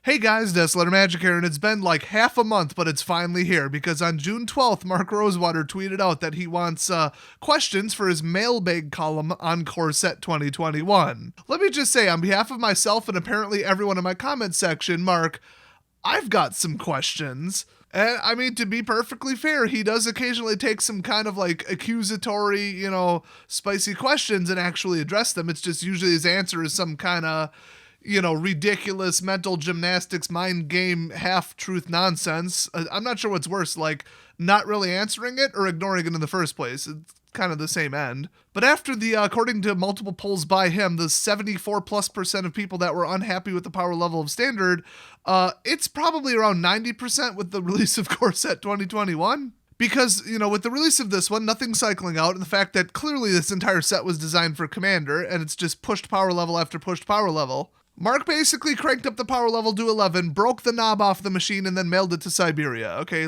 Hey guys, Desolate Magic here, and it's been like half a month, but it's finally here because on June 12th, Mark Rosewater tweeted out that he wants questions for his mailbag column on Core Set 2021. Let me just say, on behalf of myself and apparently everyone in my comment section, Mark, I've got some questions. And I mean, to be perfectly fair, he does occasionally take some kind of like accusatory, spicy questions and actually address them. It's just usually his answer is some kind of ridiculous mental gymnastics, mind game, half-truth nonsense. I'm not sure what's worse, like not really answering it or ignoring it in the first place. It's kind of the same end. But after according to multiple polls by him, the 74+% of people that were unhappy with the power level of Standard, it's probably around 90% with the release of Core Set 2021. Because, with the release of this one, nothing's cycling out, and the fact that clearly this entire set was designed for Commander, and it's just pushed power level after pushed power level. Mark basically cranked up the power level to 11, broke the knob off the machine, and then mailed it to Siberia. Okay,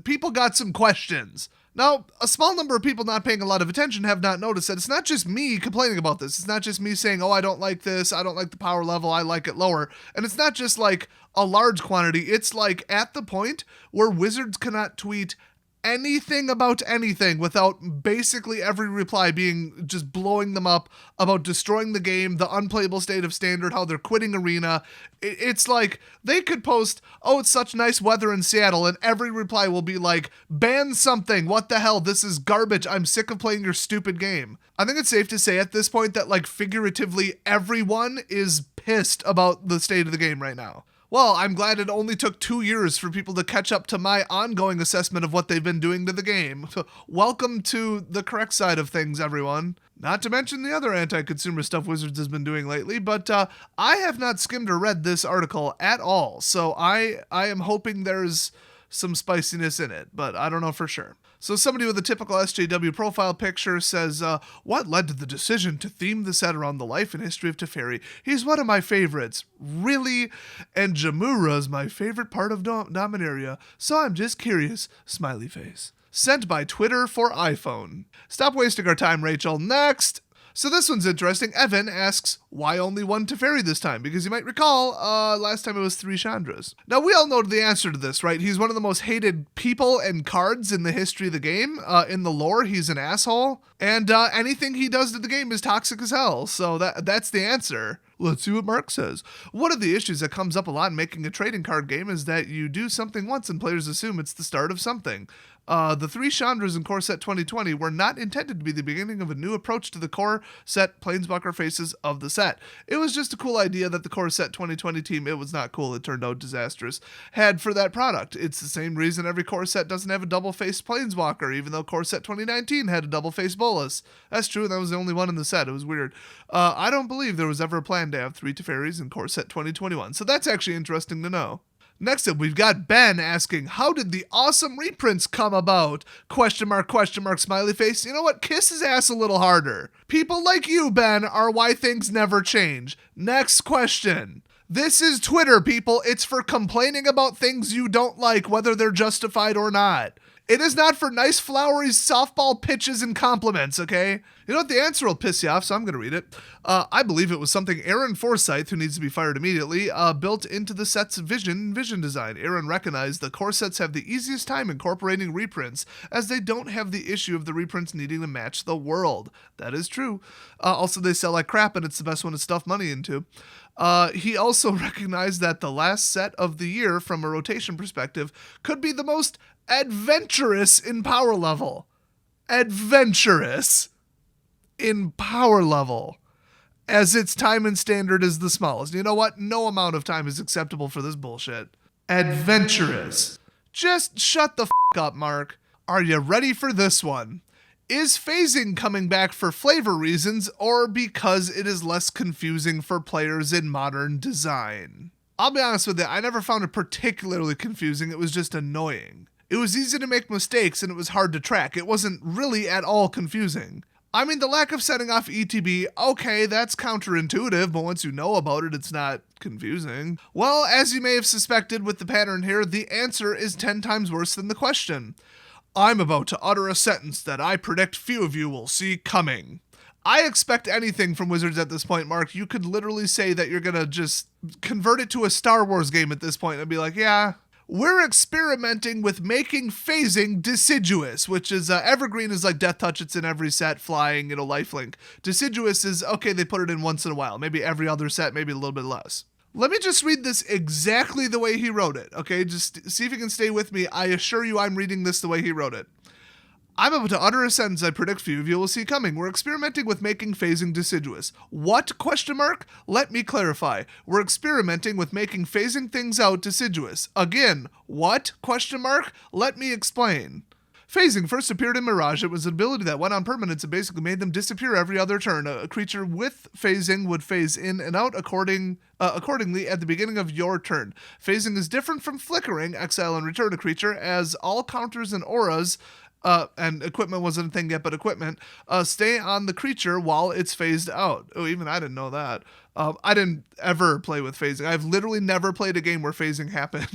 people got some questions. Now, a small number of people not paying a lot of attention have not noticed that it's not just me complaining about this. It's not just me saying, I don't like this, I don't like the power level, I like it lower. And it's not just like a large quantity. It's like at the point where Wizards cannot tweet anything about anything without basically every reply being just blowing them up about destroying the game, the unplayable state of Standard, how they're quitting Arena. It's like they could post, it's such nice weather in Seattle, and every reply will be like, ban something, what the hell, this is garbage, I'm sick of playing your stupid game. I think it's safe to say at this point that figuratively everyone is pissed about the state of the game right now. Well, I'm glad it only took 2 years for people to catch up to my ongoing assessment of what they've been doing to the game. So welcome to the correct side of things, everyone. Not to mention the other anti-consumer stuff Wizards has been doing lately, but I have not skimmed or read this article at all, so I am hoping there's some spiciness in it, but I don't know for sure. So somebody with a typical SJW profile picture says, what led to the decision to theme the set around the life and history of Teferi? He's one of my favorites. Really? And Jamura's my favorite part of Dominaria, so I'm just curious. Smiley face. Sent by Twitter for iPhone. Stop wasting our time, Rachel. Next! So this one's interesting. Evan asks, why only one Teferi this time? Because you might recall, last time it was 3 Chandras. Now, we all know the answer to this, right? He's one of the most hated people and cards in the history of the game. In the lore, he's an asshole. And anything he does to the game is toxic as hell. So that's the answer. Let's see what Mark says. One of the issues that comes up a lot in making a trading card game is that you do something once and players assume it's the start of something. The 3 Chandras in Core Set 2020 were not intended to be the beginning of a new approach to the Core Set Planeswalker faces of the set. It was just a cool idea that the Core Set 2020 team, it was not cool, it turned out disastrous, had for that product. It's the same reason every Core Set doesn't have a double-faced Planeswalker, even though Core Set 2019 had a double-faced Bolas. That's true, that was the only one in the set. It was weird. I don't believe there was ever a plan to have 3 Teferis in Core Set 2021, so that's actually interesting to know. Next up, we've got Ben asking, how did the awesome reprints come about? Question mark, smiley face. You know what? Kiss his ass a little harder. People like you, Ben, are why things never change. Next question. This is Twitter, people. It's for complaining about things you don't like, whether they're justified or not. It is not for nice, flowery softball pitches and compliments, okay? You know what? The answer will piss you off, so I'm going to read it. I believe it was something Aaron Forsyth, who needs to be fired immediately, built into the set's vision design. Aaron recognized the core sets have the easiest time incorporating reprints, as they don't have the issue of the reprints needing to match the world. That is true. Also, they sell like crap, and it's the best one to stuff money into. He also recognized that the last set of the year, from a rotation perspective, could be the most adventurous in power level. Adventurous in power level, as its time and Standard is the smallest. You know what? No amount of time is acceptable for this bullshit. Adventurous. Just shut the up, Mark. Are you ready for this one? Is phasing coming back for flavor reasons or because it is less confusing for players in modern design? I'll be honest with you, I never found it particularly confusing. It was just annoying. It was easy to make mistakes and it was hard to track. It wasn't really at all confusing. I mean, the lack of setting off ETB, okay, that's counterintuitive, but once you know about it, it's not confusing. Well, as you may have suspected with the pattern here, the answer is 10 times worse than the question. I'm about to utter a sentence that I predict few of you will see coming. I expect anything from Wizards at this point, Mark. You could literally say that you're going to just convert it to a Star Wars game at this point and be like, yeah, we're experimenting with making phasing deciduous, which is evergreen is like Death Touch. It's in every set, flying, lifelink. Deciduous is, okay, they put it in once in a while, maybe every other set, maybe a little bit less. Let me just read this exactly the way he wrote it, okay? Just see if you can stay with me. I assure you I'm reading this the way he wrote it. I'm about to utter a sentence I predict few of you will see coming. We're experimenting with making phasing deciduous. What? Question mark? Let me clarify. We're experimenting with making phasing things out deciduous. Again, what? Question mark? Let me explain. Phasing first appeared in Mirage. It was an ability that went on permanence and basically made them disappear every other turn. A creature with phasing would phase in and out accordingly at the beginning of your turn. Phasing is different from flickering, exile and return a creature, as all counters and auras and equipment wasn't a thing yet, but equipment, stay on the creature while it's phased out. Oh, even I didn't know that. I didn't ever play with phasing. I've literally never played a game where phasing happened.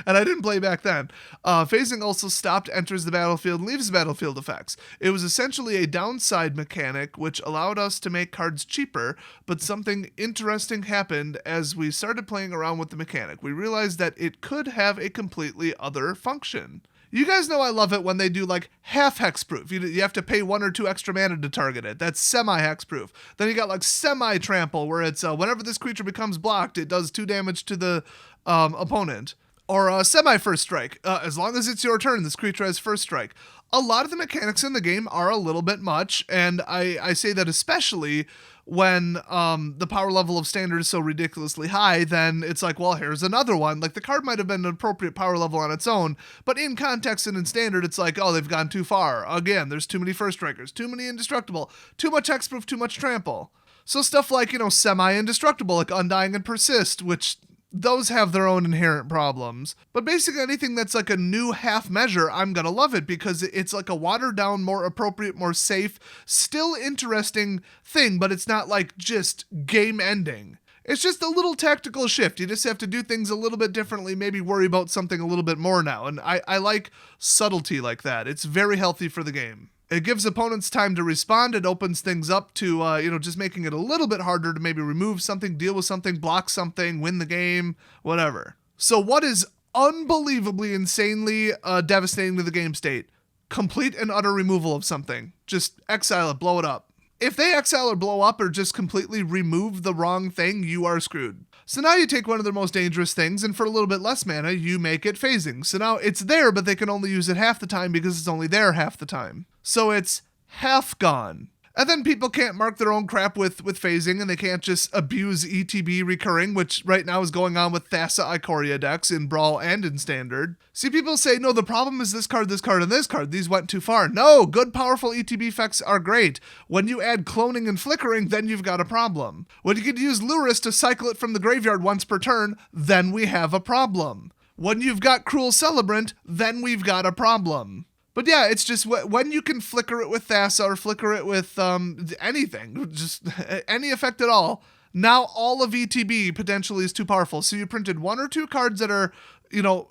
And I didn't play back then. Phasing also stopped, enters the battlefield, and leaves the battlefield effects. It was essentially a downside mechanic, which allowed us to make cards cheaper, but something interesting happened as we started playing around with the mechanic. We realized that it could have a completely other function. You guys know I love it when they do like half hexproof. You have to pay 1 or 2 extra mana to target it. That's semi-hexproof. Then you got like semi-trample, where it's whenever this creature becomes blocked, it does 2 damage to the opponent. Or semi-first strike. As long as it's your turn, this creature has first strike. A lot of the mechanics in the game are a little bit much, and I say that especially when the power level of standard is so ridiculously high, then it's like, well, here's another one. Like, the card might have been an appropriate power level on its own, but in context and in standard, it's like, oh, they've gone too far. Again, there's too many first strikers, too many indestructible, too much hexproof, too much trample. So stuff like, semi-indestructible, like Undying and Persist, which those have their own inherent problems. But basically anything that's like a new half measure, I'm gonna love it because it's like a watered down, more appropriate, more safe, still interesting thing, but it's not like just game ending. It's just a little tactical shift. You just have to do things a little bit differently, maybe worry about something a little bit more now. And I like subtlety like that. It's very healthy for the game. It gives opponents time to respond. It opens things up to, just making it a little bit harder to maybe remove something, deal with something, block something, win the game, whatever. So what is unbelievably, insanely devastating to the game state? Complete and utter removal of something. Just exile it, blow it up. If they exile or blow up or just completely remove the wrong thing, you are screwed. So now you take one of their most dangerous things, and for a little bit less mana, you make it phasing. So now it's there, but they can only use it half the time because it's only there half the time. So it's half gone. And then people can't mark their own crap with phasing, and they can't just abuse ETB recurring, which right now is going on with Thassa Ikoria decks in Brawl and in Standard. See, people say, no, the problem is this card, and this card. These went too far. No, good, powerful ETB effects are great. When you add cloning and flickering, then you've got a problem. When you could use Luris to cycle it from the graveyard once per turn, then we have a problem. When you've got Cruel Celebrant, then we've got a problem. But yeah, it's just when you can flicker it with Thassa or flicker it with anything, just any effect at all, now all of ETB potentially is too powerful. So you printed 1 or 2 cards that are,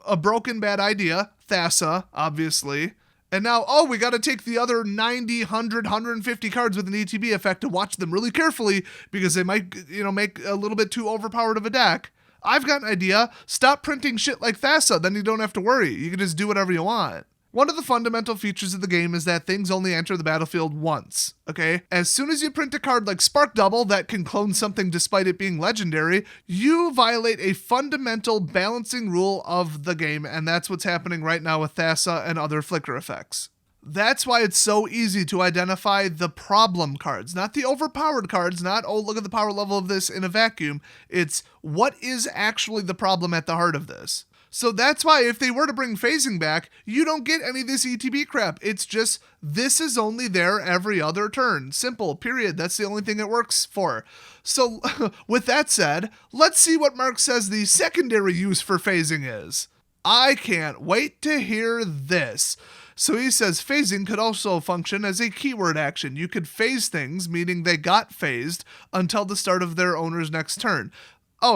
a broken bad idea, Thassa, obviously. And now, we got to take the other 90, 100, 150 cards with an ETB effect to watch them really carefully because they might, make a little bit too overpowered of a deck. I've got an idea. Stop printing shit like Thassa, then you don't have to worry. You can just do whatever you want. One of the fundamental features of the game is that things only enter the battlefield once, okay? As soon as you print a card like Spark Double that can clone something despite it being legendary, you violate a fundamental balancing rule of the game, and that's what's happening right now with Thassa and other flicker effects. That's why it's so easy to identify the problem cards, not the overpowered cards, not, look at the power level of this in a vacuum. It's what is actually the problem at the heart of this. So that's why if they were to bring phasing back, you don't get any of this ETB crap. It's just, this is only there every other turn. Simple, period. That's the only thing it works for. So with that said, let's see what Mark says the secondary use for phasing is. I can't wait to hear this. So he says phasing could also function as a keyword action. You could phase things, meaning they got phased, until the start of their owner's next turn.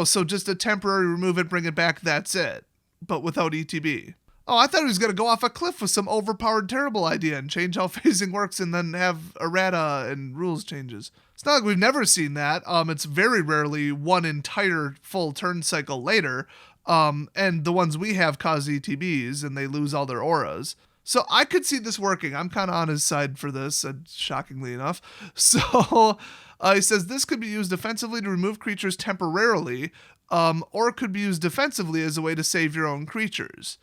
So just a temporary remove it, bring it back, that's it. But without ETB. Oh, I thought he was going to go off a cliff with some overpowered terrible idea and change how phasing works and then have errata and rules changes. It's not like we've never seen that. It's very rarely one entire full turn cycle later. And the ones we have cause ETBs and they lose all their auras. So I could see this working. I'm kind of on his side for this, shockingly enough. So he says this could be used offensively to remove creatures temporarily, or it could be used defensively as a way to save your own creatures.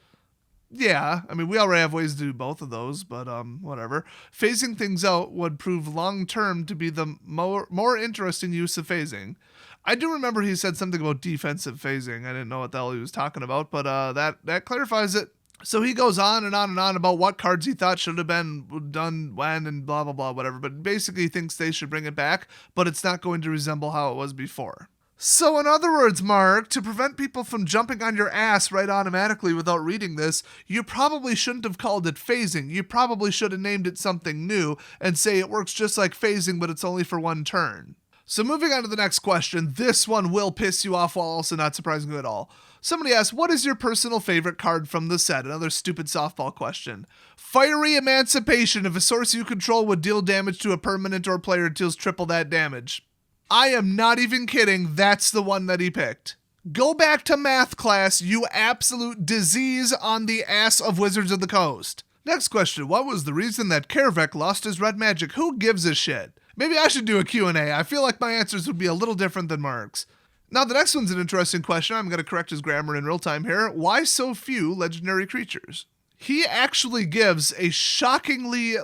Yeah, I mean, we already have ways to do both of those, but whatever. Phasing things out would prove long-term to be the more interesting use of phasing. I do remember he said something about defensive phasing. I didn't know what the hell he was talking about, but that clarifies it. So he goes on and on and on about what cards he thought should have been done when and blah, blah, blah, whatever. But basically he thinks they should bring it back, but it's not going to resemble how it was before. So in other words, Mark, to prevent people from jumping on your ass right automatically without reading this, you probably shouldn't have called it phasing. You probably should have named it something new and say it works just like phasing, but it's only for one turn. So moving on to the next question, this one will piss you off while also not surprising you at all. Somebody asked, what is your personal favorite card from the set? Another stupid softball question. Fiery Emancipation. If a source you control would deal damage to a permanent or player, it deals triple that damage. I am not even kidding. That's the one that he picked. Go back to math class, you absolute disease on the ass of Wizards of the Coast. Next question. What was the reason that Kervek lost his red magic? Who gives a shit? Maybe I should do a Q&A. I feel like my answers would be a little different than Mark's. Now, the next one's an interesting question. I'm going to correct his grammar in real time here. Why so few legendary creatures? He actually gives a shockingly,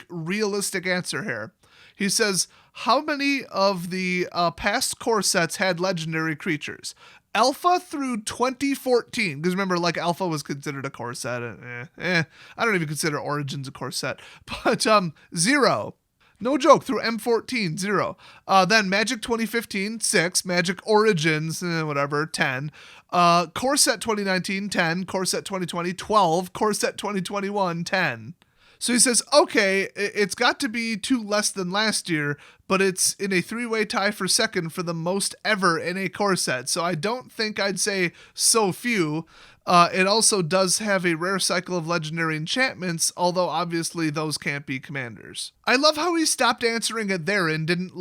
realistic answer here. He says, how many of the past core sets had legendary creatures? Alpha through 2014, because remember, Alpha was considered a core set. I don't even consider Origins a core set. But 0. No joke, through M14, 0. Then Magic 2015, 6. Magic Origins, 10. Core Set 2019, 10. Core Set 2020, 12. Core Set 2021, 10. So he says, okay, it's got to be 2 less than last year, but it's in a 3-way tie for second for the most ever in a core set. So I don't think I'd say so few. It also does have a rare cycle of legendary enchantments, although obviously those can't be commanders. I love how he stopped answering it there and didn't,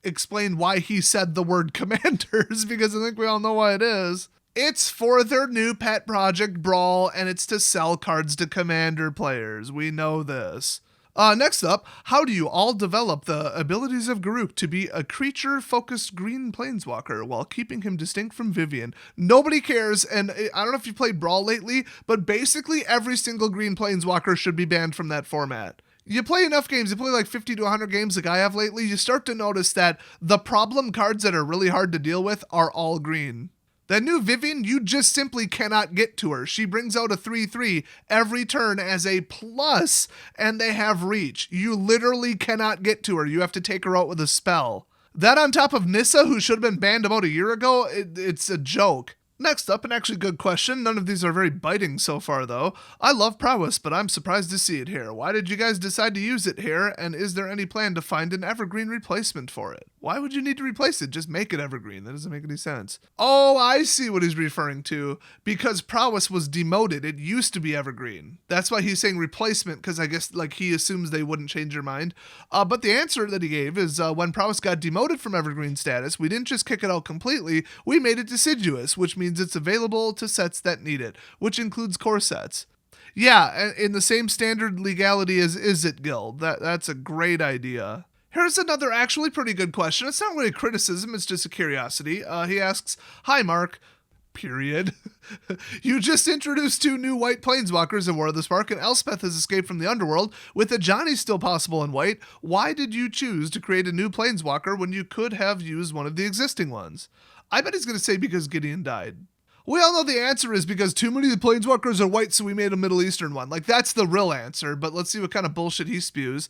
explain why he said the word commanders, because I think we all know why it is. It's for their new pet project, Brawl, and it's to sell cards to commander players. We know this. Next up, how do you all develop the abilities of Garruk to be a creature-focused green planeswalker while keeping him distinct from Vivian? Nobody cares, and I don't know if you played Brawl lately, but basically every single green planeswalker should be banned from that format. You play enough games, you play 50 to 100 games like I have lately, you start to notice that the problem cards that are really hard to deal with are all green. That new Vivian, you just simply cannot get to her. She brings out a 3/3 every turn as a plus, and they have reach. You literally cannot get to her. You have to take her out with a spell. That on top of Nissa, who should have been banned about a year ago, it's a joke. Next up, an actually good question. None of these are very biting so far, though. I love prowess, but I'm surprised to see it here. Why did you guys decide to use it here, and is there any plan to find an evergreen replacement for it? Why would you need to replace it? Just make it evergreen. That doesn't make any sense. Oh, I see what he's referring to. Because prowess was demoted. It used to be evergreen. That's why he's saying replacement, because I guess he assumes they wouldn't change your mind. But the answer that he gave is when prowess got demoted from evergreen status, we didn't just kick it out completely. We made it deciduous, which means it's available to sets that need it, which includes core sets. Yeah, in the same standard legality as Izzet Guild. That's a great idea. Here's another actually pretty good question. It's not really a criticism, it's just a curiosity. He asks, hi Mark, period. You just introduced 2 new white planeswalkers in War of the Spark, and Elspeth has escaped from the underworld. With a Johnny still possible in white, why did you choose to create a new planeswalker when you could have used one of the existing ones? I bet he's going to say because Gideon died. We all know the answer is because too many of the planeswalkers are white, so we made a Middle Eastern one. That's the real answer, but let's see what kind of bullshit he spews.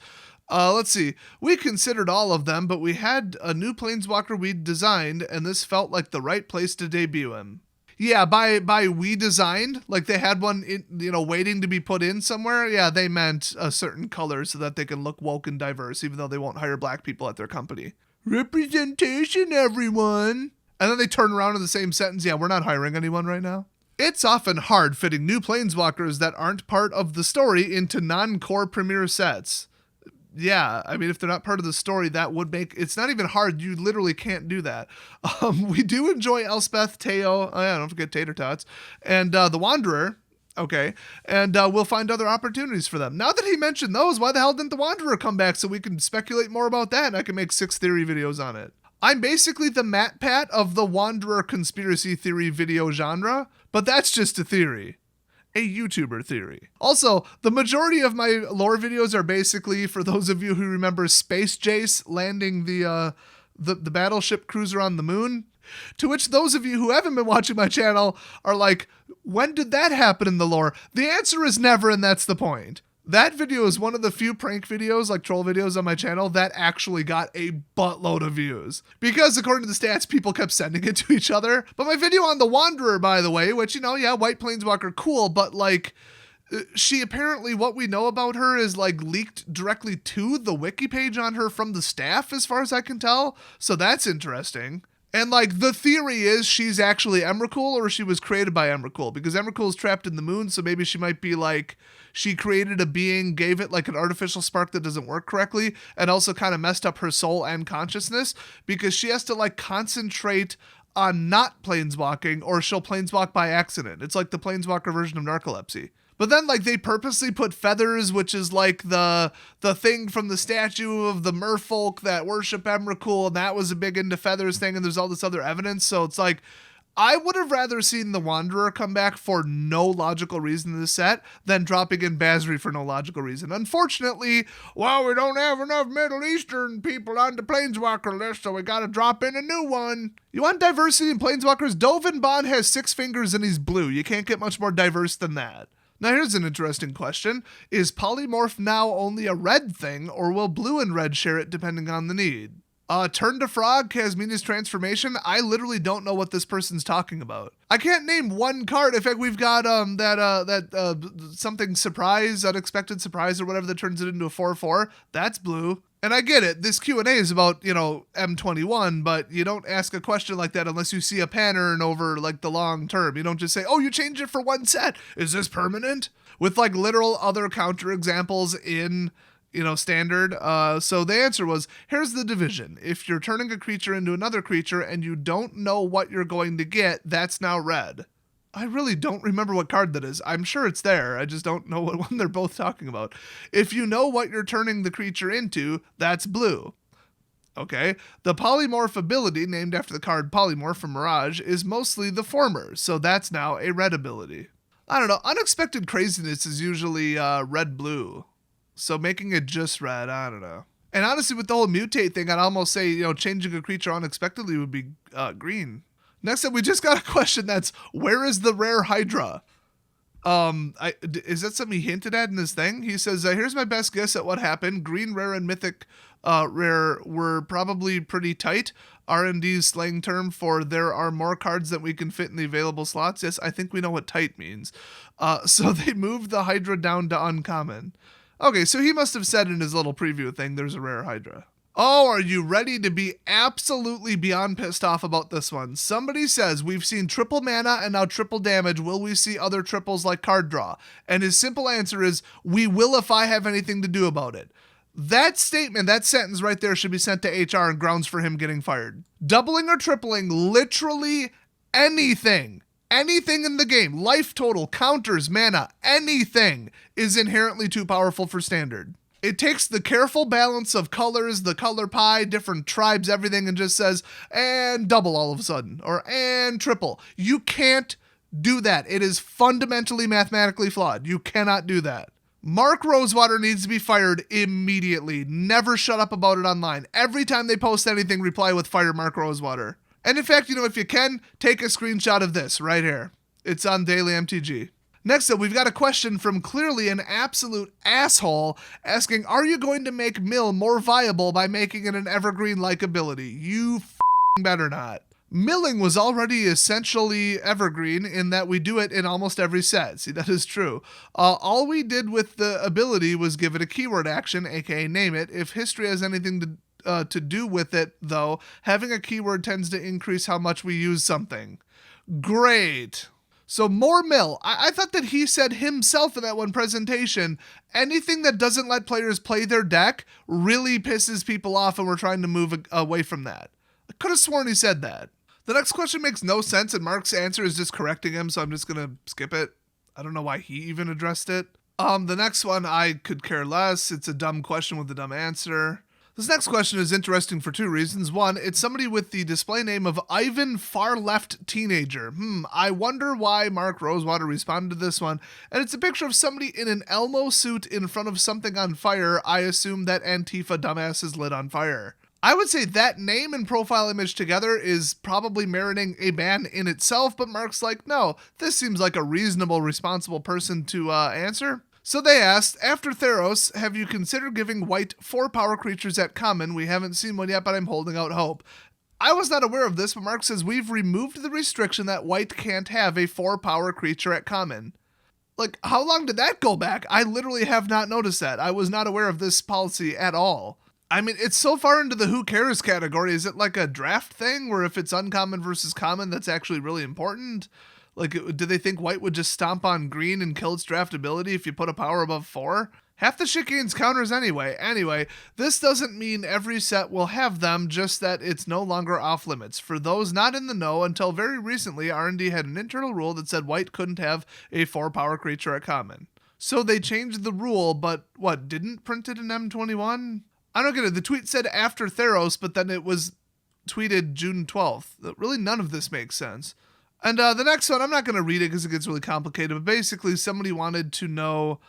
Let's see. We considered all of them, but we had a new planeswalker we'd designed, and this felt like the right place to debut him. Yeah, by we designed, they had one waiting to be put in somewhere. Yeah, they meant a certain color so that they can look woke and diverse, even though they won't hire black people at their company. Representation, everyone. And then they turn around in the same sentence, yeah, we're not hiring anyone right now. It's often hard fitting new Planeswalkers that aren't part of the story into non-core Premier sets. Yeah, I mean, if they're not part of the story, that would make it's not even hard. You literally can't do that. We do enjoy Elspeth, Teo, oh yeah, don't forget Tater Tots, and the Wanderer. Okay, and we'll find other opportunities for them. Now that he mentioned those, why the hell didn't the Wanderer come back so we can speculate more about that and I can make 6 theory videos on it? I'm basically the Matt Pat of the Wanderer conspiracy theory video genre, but that's just a theory. A YouTuber theory. Also, the majority of my lore videos are basically, for those of you who remember Space Jace landing the battleship cruiser on the moon, to which those of you who haven't been watching my channel are like, when did that happen in the lore? The answer is never, and that's the point. That video is one of the few prank videos, like troll videos on my channel, that actually got a buttload of views. Because according to the stats, people kept sending it to each other. But my video on the Wanderer, by the way, which, yeah, White Planeswalker, cool, but like, she apparently, what we know about her is like leaked directly to the wiki page on her from the staff, as far as I can tell. So that's interesting. And like the theory is she's actually Emrakul or she was created by Emrakul because Emrakul is trapped in the moon. So maybe she might be like, she created a being, gave it like an artificial spark that doesn't work correctly and also kind of messed up her soul and consciousness because she has to like concentrate on not planeswalking or she'll planeswalk by accident. It's like the planeswalker version of narcolepsy. But then, like, they purposely put feathers, which is like the thing from the statue of the merfolk that worship Emrakul, and that was a big into feathers thing, and there's all this other evidence. So it's like, I would have rather seen the Wanderer come back for no logical reason in the set than dropping in Basri for no logical reason. Unfortunately, well, we don't have enough Middle Eastern people on the Planeswalker list, so we gotta drop in a new one. You want diversity in Planeswalkers? Dovin Bond has 6 fingers and he's blue. You can't get much more diverse than that. Now here's an interesting question. Is polymorph now only a red thing, or will blue and red share it depending on the need? Turn to Frog, Casminia's transformation. I literally don't know what this person's talking about. I can't name one card. In fact, we've got something surprise, unexpected surprise, or whatever that turns it into a 4/4. That's blue. And I get it. This Q&A is about, M21, but you don't ask a question like that unless you see a pattern over like the long term. You don't just say, oh, you changed it for one set. Is this permanent? With like literal other counter examples in, standard. So the answer was, here's the division. If you're turning a creature into another creature and you don't know what you're going to get, that's now red. I really don't remember what card that is. I'm sure it's there. I just don't know what one they're both talking about. If you know what you're turning the creature into, that's blue. Okay. The polymorph ability, named after the card Polymorph from Mirage, is mostly the former, so that's now a red ability. I don't know. Unexpected craziness is usually red-blue. So making it just red, I don't know. And honestly, with the whole mutate thing, I'd almost say, changing a creature unexpectedly would be green. Next up, we just got a question that's, where is the rare Hydra? Is that something he hinted at in his thing? He says, here's my best guess at what happened. Green, rare, and mythic rare were probably pretty tight. R&D's slang term for there are more cards than we can fit in the available slots. Yes, I think we know what tight means. So they moved the Hydra down to uncommon. Okay, so he must have said in his little preview thing, there's a rare Hydra. Oh, are you ready to be absolutely beyond pissed off about this one? Somebody says, we've seen triple mana and now triple damage. Will we see other triples like card draw? And his simple answer is, we will if I have anything to do about it. That statement, that sentence right there should be sent to HR and grounds for him getting fired. Doubling or tripling literally anything. Anything in the game, life total, counters, mana, anything is inherently too powerful for standard. It takes the careful balance of colors, the color pie, different tribes, everything, and just says, and double all of a sudden, or and triple. You can't do that. It is fundamentally mathematically flawed. You cannot do that. Mark Rosewater needs to be fired immediately. Never shut up about it online. Every time they post anything, reply with fire Mark Rosewater. And in fact, if you can, take a screenshot of this right here. It's on Daily MTG. Next up, we've got a question from clearly an absolute asshole asking, are you going to make Mill more viable by making it an evergreen-like ability? You f***ing better not. Milling was already essentially evergreen in that we do it in almost every set. See, that is true. All we did with the ability was give it a keyword action, aka name it. If history has anything to do with it, though, having a keyword tends to increase how much we use something. Great. So more Mill. I thought that he said himself in that one presentation, anything that doesn't let players play their deck really pisses people off, and we're trying to move away from that. I could have sworn he said that. The next question makes no sense, and Mark's answer is just correcting him, so I'm just going to skip it. I don't know why he even addressed it. The next one, I could care less. It's a dumb question with a dumb answer. This next question is interesting for two reasons. One, it's somebody with the display name of Ivan Far Left Teenager. I wonder why Mark Rosewater responded to this one. And it's a picture of somebody in an Elmo suit in front of something on fire. I assume that Antifa dumbass is lit on fire. I would say that name and profile image together is probably meriting a ban in itself, but Mark's like, no, this seems like a reasonable, responsible person to answer. So they asked, after Theros, have you considered giving white 4 power creatures at common? We haven't seen one yet, but I'm holding out hope. I was not aware of this, but Mark says we've removed the restriction that white can't have a 4 power creature at common. Like, how long did that go back? I literally have not noticed that. I was not aware of this policy at all. I mean, it's so far into the who cares category. Is it like a draft thing where if it's uncommon versus common, that's actually really important? Like, do they think white would just stomp on green and kill its draftability if you put a power above 4? Half the shit gains counters anyway. Anyway, this doesn't mean every set will have them, just that it's no longer off limits. For those not in the know, until very recently, R&D had an internal rule that said white couldn't have a 4 power creature at common. So they changed the rule, but what, didn't print it in M21? I don't get it. The tweet said after Theros, but then it was tweeted June 12th. Really, none of this makes sense. And the next one, I'm not going to read it because it gets really complicated, but basically somebody wanted to know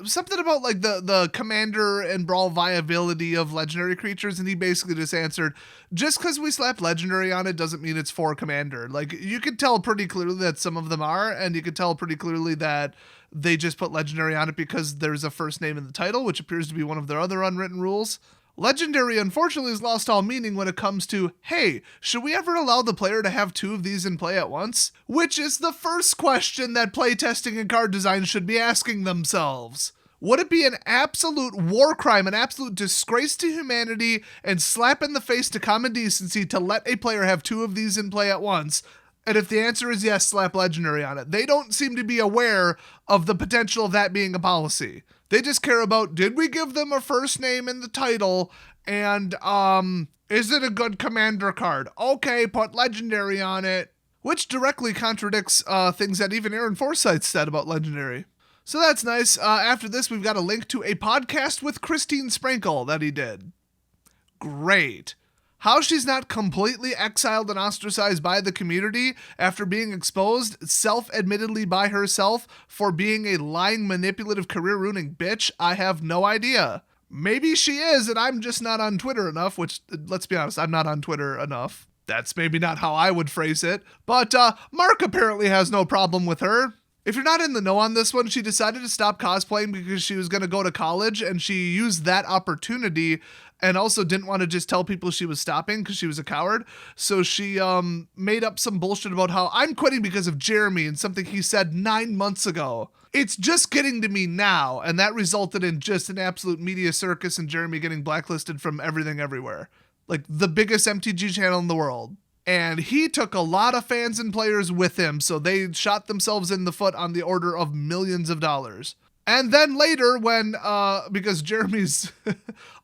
something about like the commander and brawl viability of legendary creatures, and he basically just answered, just because we slap legendary on it doesn't mean it's for commander. Like, you could tell pretty clearly that some of them are, and you could tell pretty clearly that they just put legendary on it because there's a first name in the title, which appears to be one of their other unwritten rules. Legendary, unfortunately, has lost all meaning when it comes to, hey, should we ever allow the player to have 2 of these in play at once? Which is the first question that playtesting and card design should be asking themselves. Would it be an absolute war crime, an absolute disgrace to humanity, and slap in the face to common decency to let a player have 2 of these in play at once? And if the answer is yes, slap legendary on it. They don't seem to be aware of the potential of that being a policy. They just care about, did we give them a first name in the title, and is it a good commander card? Okay, put legendary on it. Which directly contradicts things that even Aaron Forsythe said about legendary. So that's nice. After this, we've got a link to a podcast with Christine Sprinkle that he did. Great. How she's not completely exiled and ostracized by the community after being exposed, self-admittedly by herself, for being a lying, manipulative, career-ruining bitch, I have no idea. Maybe she is, and I'm just not on Twitter enough, which, let's be honest, I'm not on Twitter enough. That's maybe not how I would phrase it, but Mark apparently has no problem with her. If you're not in the know on this one, she decided to stop cosplaying because she was going to go to college, and she used that opportunity and also didn't want to just tell people she was stopping because she was a coward. So she made up some bullshit about how I'm quitting because of Jeremy and something he said 9 months ago. It's just getting to me now, and that resulted in just an absolute media circus and Jeremy getting blacklisted from everything everywhere. Like the biggest MTG channel in the world. And he took a lot of fans and players with him, so they shot themselves in the foot on the order of millions of dollars. And then later when, because Jeremy's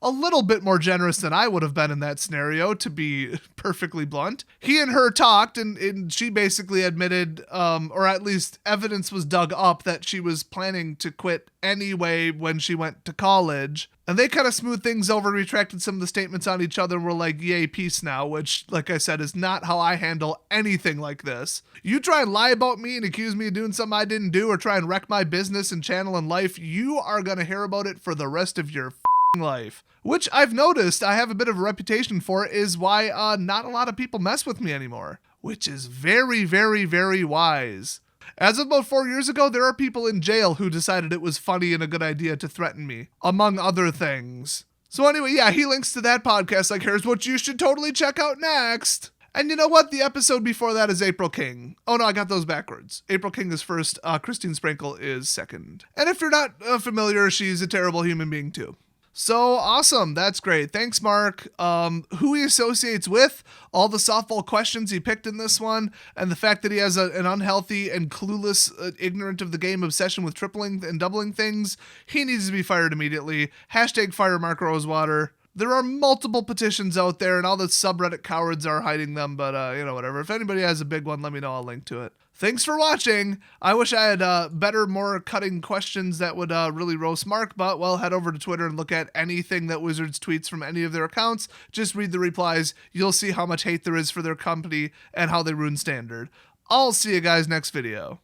a little bit more generous than I would have been in that scenario, to be perfectly blunt, he and her talked, and she basically admitted, or at least evidence was dug up that she was planning to quit anyway when she went to college. And they kind of smoothed things over, retracted some of the statements on each other, and were like, yay, peace now, which, like I said, is not how I handle anything like this. You try and lie about me and accuse me of doing something I didn't do, or try and wreck my business and channel and life, you are going to hear about it for the rest of your life. Which I've noticed I have a bit of a reputation for, is why not a lot of people mess with me anymore. Which is very, very, very wise. As of about 4 years ago, there are people in jail who decided it was funny and a good idea to threaten me, among other things. So anyway, yeah, he links to that podcast, like, here's what you should totally check out next. And you know what? The episode before that is April King. Oh no, I got those backwards. April King is first, Christine Sprinkle is second. And if you're not familiar, she's a terrible human being too. So awesome. That's great. Thanks, Mark. Who he associates with, all the softball questions he picked in this one, and the fact that he has an unhealthy and clueless, ignorant of the game obsession with tripling and doubling things, he needs to be fired immediately. Hashtag fire Mark Rosewater. There are multiple petitions out there, and all the subreddit cowards are hiding them, but, whatever. If anybody has a big one, let me know. I'll link to it. Thanks for watching. I wish I had better, more cutting questions that would really roast Mark, but, well, head over to Twitter and look at anything that Wizards tweets from any of their accounts. Just read the replies. You'll see how much hate there is for their company and how they ruin Standard. I'll see you guys next video.